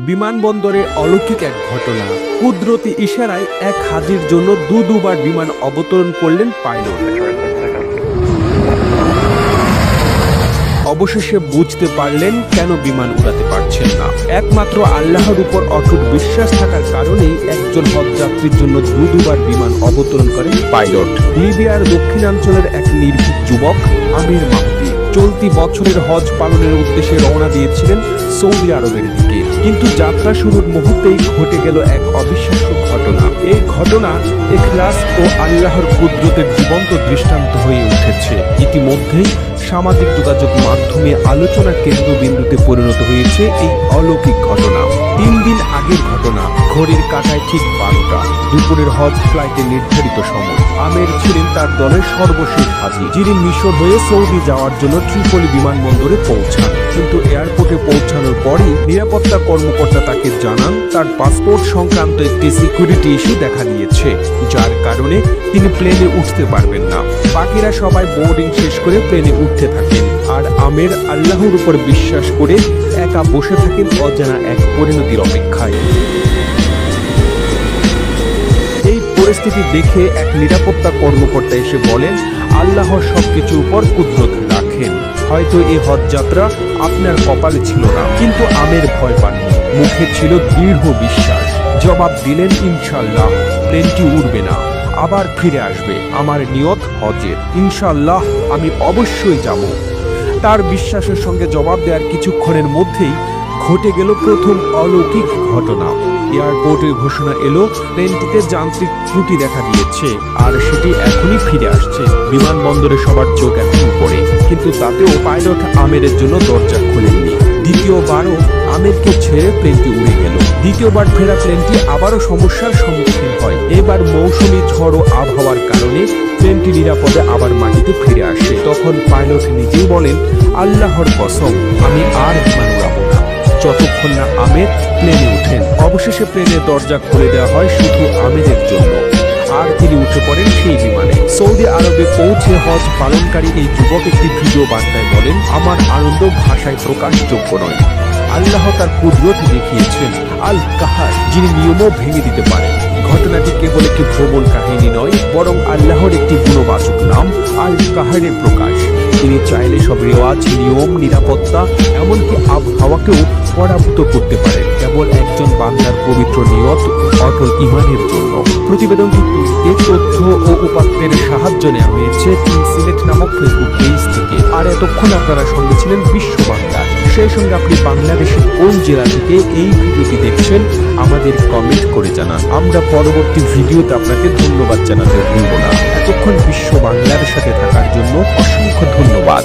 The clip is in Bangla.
বিমানবন্দরে অলৌকিক এক ঘটনা। কুদরতি ইশারায় এক হাজির জন্য দুবার বিমান অবতরণ করলেন পাইলট। অবশেষে বুঝতে পারলেন কেন বিমান উড়াতে পারছেন না। একমাত্র আল্লাহর উপর অটুট বিশ্বাস থাকার কারণেই একজন হজযাত্রীর জন্য দুবার বিমান অবতরণ করেন পাইলট। লিবিয়ার দক্ষিণাঞ্চলের এক নির্ভীক যুবক আমির মাহদি চলতি বছরের হজ পালনের উদ্দেশ্যে রওনা দিয়েছিলেন সৌদি আরবের দিকে, কিন্তু যাত্রা শুরুর মুহূর্তেই ঘটে গেল এক অবিশ্বাস্য ঘটনা। এই ঘটনা ইখলাস ও আল্লাহর কুদরতের জীবন্ত দৃষ্টান্ত হয়ে উঠেছে। ইতিমধ্যেই সামাজিক যোগাযোগ মাধ্যমে আলোচনার কেন্দ্রবিন্দুতে পরিণত হয়েছে এই অলৌকিক ঘটনা। 3 দিন আগের ঘটনা। ঘড়ির কাঁটায় ঠিক 12টা, দুপুরের হজ ফ্লাইটের নির্ধারিত সময়। আমের ছিলেন তার দলের সর্বশেষ হাজি, যিনি মিশর হয়ে সৌদি যাওয়ার জন্য ত্রিপলি বিমানবন্দরে পৌঁছান। কিন্তু এয়ারপোর্টে পৌঁছানোর পরই নিরাপত্তা কর্মকর্তা তাকে জানান তার পাসপোর্ট সংক্রান্ত একটি সিকিউরিটি ইস্যু দেখা দিয়েছে, যার কারণে তিনি প্লেনে উঠতে পারবেন না। বাকিরা সবাই বোর্ডিং শেষ করে প্লেনে উঠতে থাকেন, আর আমের আল্লাহর উপর বিশ্বাস করে একা বসে থাকেন অজানা এক পরিণতির অপেক্ষায়। এই পরিস্থিতি দেখে এক নিরাপত্তা কর্মকর্তা এসে বলেন, আল্লাহর সবকিছুর উপর কুদরত রাখেন। হয়তো এই হজযাত্রা আপনার কপালে ছিল না, কিন্তু আমের ভয় পাননি। মুখে ছিল দৃঢ় বিশ্বাস। জবাব দিলেন, ইনশাআল্লাহ প্লেনটি উড়বে না, আবার ফিরে আসবে। আমার নিয়ত হজের, ইনশাআল্লাহ আমি অবশ্যই যাব। তার বিশ্বাসের সঙ্গে জবাব দেওয়ার কিছুক্ষণের মধ্যেই ঘটে গেল প্রথম অলৌকিক ঘটনা। এয়ারপোর্টের ঘোষণা এলো প্লেনটিতে যান্ত্রিক ত্রুটি দেখা দিয়েছে, আর সেটি এখনই ফিরে আসছে। বিমানবন্দরে সবার চোখ এখন উপরে, কিন্তু তাতেও পাইলট আমেরের জন্য দরজা খোলেননি। দ্বিতীয়বারও আমেরকে ছেড়ে প্লেনটি উড়ে গেল। দ্বিতীয়বার ফেরা প্লেনটি আবারও সমস্যার সম্মুখীন হয়। এবার মৌসুমী ঝড় ও আবহাওয়ার কারণে প্লেনটি নিরাপদে আবার মাটিতে ফিরে আসে। তখন পাইলট নিজেই বলেন, আল্লাহর কসম আমি আর বিমান উড়াবো না যতক্ষণ না আমের প্লেনে ওঠেন। অবশেষে প্লেনের দরজা খুলে দেওয়া হয় শুধু আমেরের জন্য, আর তিনি উঠে পড়েন সেই বিমানে। সৌদি আরবে পৌঁছে হজ পালনকারী এই যুবক একটি ভিডিও বার্তায় বলেন, আমার আনন্দ ভাষায় প্রকাশযোগ্য নয়। আল্লাহ তার কুদরত দেখিয়েছেন, আল কাহার, যিনি নিয়মও ভেঙে দিতে পারেন। ঘটনাটি কেবল একটি ভ্রমণ কাহিনী নয়, বরং আল্লাহর একটি গুণবাচক নাম আল কাহারের প্রকাশ। তিনি চাইলে সব রেওয়াজ, নিয়ম, নিরাপত্তা, এমনকি আবহাওয়াকেও পরাভূত করতে পারেন কেবল একজন বান্দার পবিত্র নিয়ত ও অটল ইমানের জন্য। প্রতিবেদনটি তৈরিতে তথ্য ও উপাত্তের সাহায্য নেওয়া হয়েছে সিলেট নামক ফেসবুক পেজ থেকে। আর এতক্ষণ আপনারা সঙ্গে ছিলেন বিশ্ব বাংলা। সেই সঙ্গে আপনি বাংলাদেশের কোন জেলা থেকে এই ভিডিওটি দেখছেন আমাদের কমেন্ট করে জানান। আমরা পরবর্তী ভিডিওতে আপনাকে ধন্যবাদ জানাতে ভুলব না। এতক্ষণ বিশ্ব বাংলার সাথে থাকার জন্য অসংখ্য ধন্যবাদ।